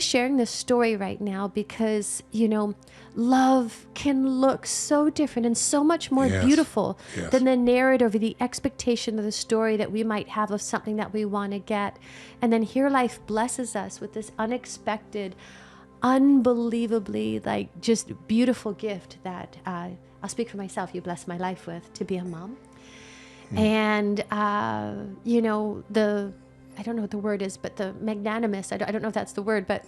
sharing this story right now because, love can look so different and so much more beautiful than the narrative or the expectation of the story that we might have of something that we want to get. And then here life blesses us with this unexpected, unbelievably, just beautiful gift that I'll speak for myself, you blessed my life with, to be a mom. And, I don't know what the word is, but the magnanimous, I don't know if that's the word, but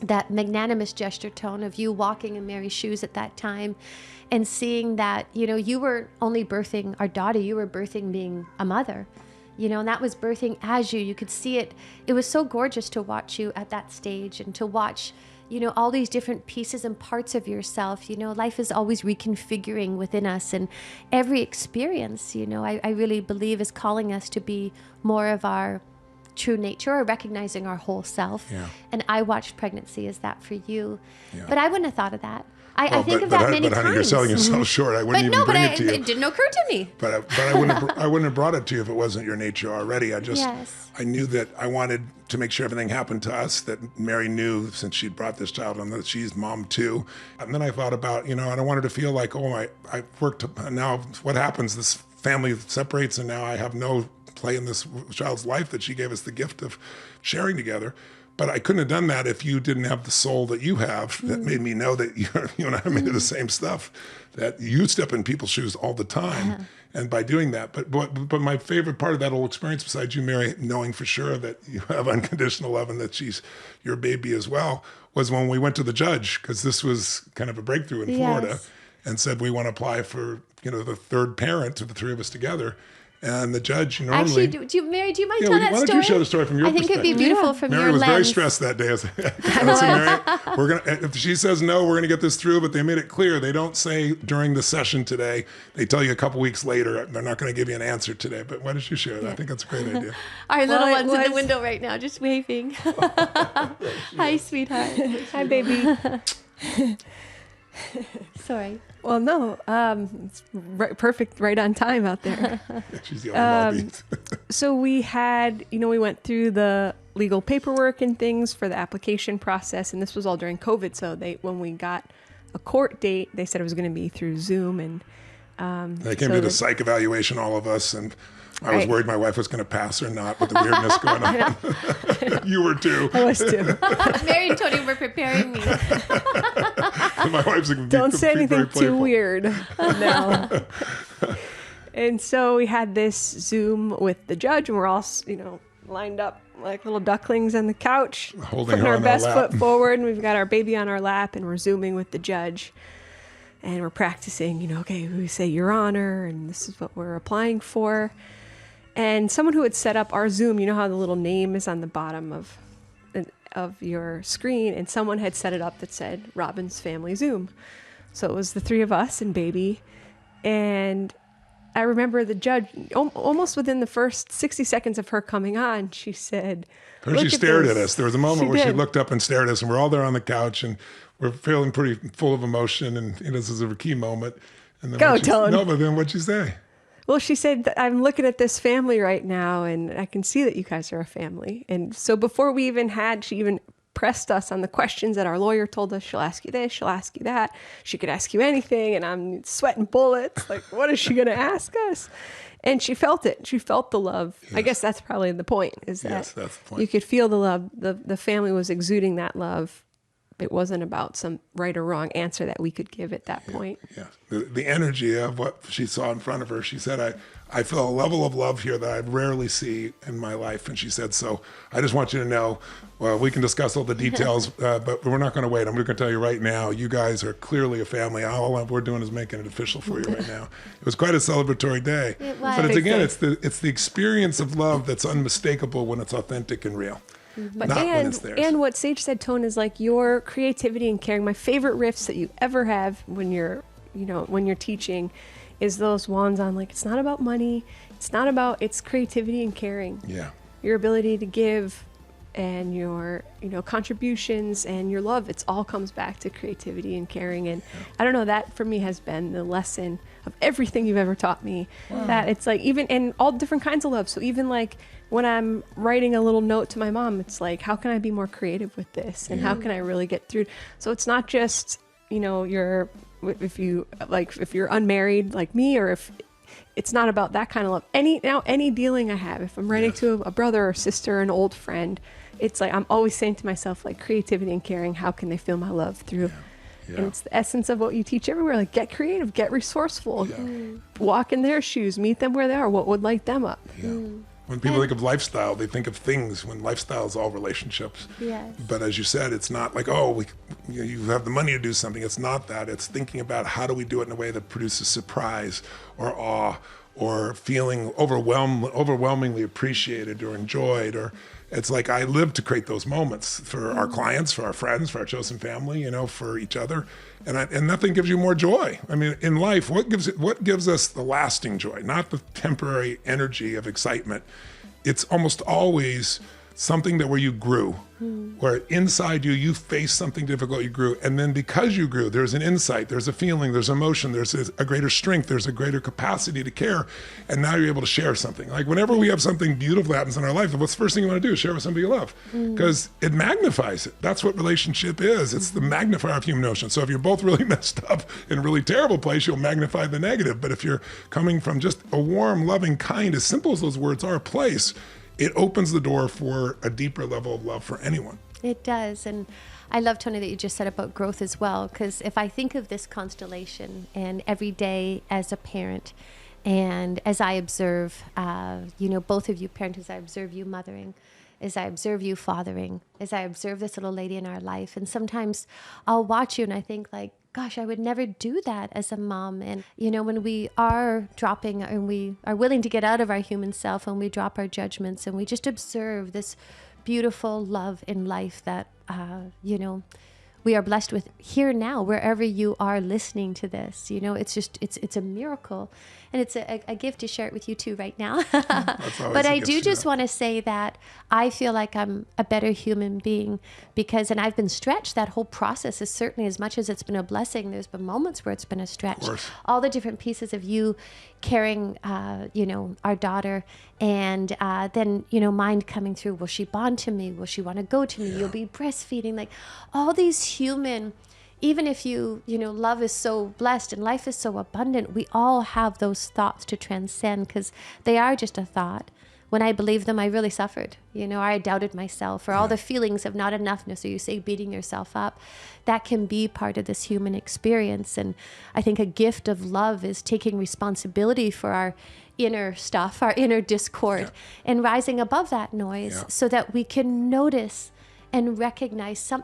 that magnanimous gesture tone of you walking in Mary's shoes at that time and seeing that, you were only birthing our daughter, you were birthing being a mother, and that was birthing as you could see it. It was so gorgeous to watch you at that stage and to watch, all these different pieces and parts of yourself. Life is always reconfiguring within us, and every experience, I really believe is calling us to be more of our true nature or recognizing our whole self. Yeah. And I watched pregnancy as that for you. Yeah. But I wouldn't have thought of that. I think of that many times. Honey, you're selling yourself short. I wouldn't even bring it to you. It didn't occur to me. But I wouldn't have brought it to you if it wasn't your nature already. I knew that I wanted to make sure everything happened to us, that Mary knew since she'd brought this child on that she's mom too. And then I thought about, I don't want her to feel like, I worked, now what happens? This family separates and now I have no play in this child's life that she gave us the gift of sharing together. But I couldn't have done that if you didn't have the soul that you have that made me know that you and I are made of the same stuff, that you step in people's shoes all the time. And by doing that, but my favorite part of that whole experience, besides you, Mary, knowing for sure that you have unconditional love and that she's your baby as well, was when we went to the judge, because this was kind of a breakthrough in Florida, and said we want to apply for the third parent of the three of us together. And the judge normally... Actually, Mary, do you mind telling that story? Why don't you share the story from your perspective? I think it'd be beautiful from Mary your lens. Mary was very stressed that day. I said, Mary, if she says no, we're going to get this through, but they made it clear. They don't say during the session today. They tell you a couple weeks later, they're not going to give you an answer today. But why don't you share that? I think that's a great idea. Our little one's in the window right now, just waving. Hi, sweetheart. Hi, baby. Sorry. Well, no, it's perfect, right on time out there. She's the only So we had, we went through the legal paperwork and things for the application process, and this was all during COVID. So when we got a court date, they said it was going to be through Zoom, and they came to the psych evaluation, all of us, and I was worried my wife was going to pass or not with the weirdness going on. You were too. I was too. Mary and Tony were preparing me. My wife's like, don't say anything too weird. No. And so we had this Zoom with the judge, and we're all, lined up like little ducklings on the couch, holding our best foot forward, and we've got our baby on our lap, and we're Zooming with the judge. And we're practicing, okay, we say, Your Honor, and this is what we're applying for. And someone who had set up our Zoom, you know how the little name is on the bottom of your screen, and someone had set it up that said Robin's Family Zoom. So it was the three of us and baby. And I remember the judge, almost within the first 60 seconds of her coming on, she said, she stared at us. There was a moment where she looked up and stared at us, and we're all there on the couch, and we're feeling pretty full of emotion, and this is a key moment. And then Go, Tone. No, but then what'd she say? Well, she said, I'm looking at this family right now, and I can see that you guys are a family. And so before we even she even pressed us on the questions that our lawyer told us. She'll ask you this, she'll ask you that. She could ask you anything, and I'm sweating bullets. Like, what is she going to ask us? And she felt it. She felt the love. Yes. I guess that's probably the point, is that that's the point. You could feel the love. The family was exuding that love. It wasn't about some right or wrong answer that we could give at that point. Yeah. The energy of what she saw in front of her, she said, I feel a level of love here that I rarely see in my life. And she said, so I just want you to know, well, we can discuss all the details, but we're not going to wait. I'm going to tell you right now, you guys are clearly a family. All we're doing is making it official for you right now. It was quite a celebratory day. It was. But it's the experience of love that's unmistakable when it's authentic and real. But and what Sage said, Tone, is like your creativity and caring. My favorite riffs that you ever have when you're teaching is those ones on like, it's not about money. It's creativity and caring. Yeah. Your ability to give and your, contributions and your love, it's all comes back to creativity and caring. And I don't know, that for me has been the lesson of everything you've ever taught me. Wow. That it's like, even in all different kinds of love. So even like when I'm writing a little note to my mom, it's like, how can I be more creative with this? And how can I really get through? So it's not just, if you're unmarried like me, or if it's not about that kind of love. Any dealing I have, if I'm writing to a brother or sister, an old friend, it's like I'm always saying to myself, like, creativity and caring, how can they feel my love through? Yeah. And it's the essence of what you teach everywhere. Like, get creative, get resourceful, walk in their shoes, meet them where they are. What would light them up? Yeah. When people think of lifestyle, they think of things. When lifestyle is all relationships. Yes. But as you said, it's not like, you have the money to do something. It's not that. It's thinking about how do we do it in a way that produces surprise or awe or feeling overwhelmingly appreciated or enjoyed. Or it's like I live to create those moments for our clients, for our friends, for our chosen family, for each other. And nothing gives you more joy. I mean, in life, what gives us the lasting joy, not the temporary energy of excitement. It's almost always something where you grew, where inside you faced something difficult, you grew. And then because you grew, there's an insight, there's a feeling, there's emotion, there's a greater strength, there's a greater capacity to care. And now you're able to share something. Like whenever we have something beautiful happens in our life, what's the first thing you want to do? Share with somebody you love. Because it magnifies it. That's what relationship is. It's the magnifier of human emotion. So if you're both really messed up in a really terrible place, you'll magnify the negative. But if you're coming from just a warm, loving, kind, as simple as those words are, place, it opens the door for a deeper level of love for anyone. It does. And I love, Tony, that you just said about growth as well, because if I think of this constellation and every day as a parent, and as I observe, both of you parent, as I observe you mothering, as I observe you fathering, as I observe this little lady in our life, and sometimes I'll watch you and I think like, gosh, I would never do that as a mom. And, when we are dropping and we are willing to get out of our human self and we drop our judgments and we just observe this beautiful love in life that, we are blessed with here now, wherever you are listening to this. It's a miracle. And it's a gift to share it with you too right now. But I do just want to say that I feel like I'm a better human being because, and I've been stretched. That whole process is certainly, as much as it's been a blessing, there's been moments where it's been a stretch. All the different pieces of you carrying, our daughter, and then, mind coming through. Will she bond to me? Will she want to go to me? You'll be breastfeeding. Like all these human, even if love is so blessed and life is so abundant, we all have those thoughts to transcend because they are just a thought. When I believed them, I really suffered. I doubted myself, or all the feelings of not enoughness, or you say beating yourself up. That can be part of this human experience. And I think a gift of love is taking responsibility for our inner stuff, our inner discord, and rising above that noise so that we can notice and recognize something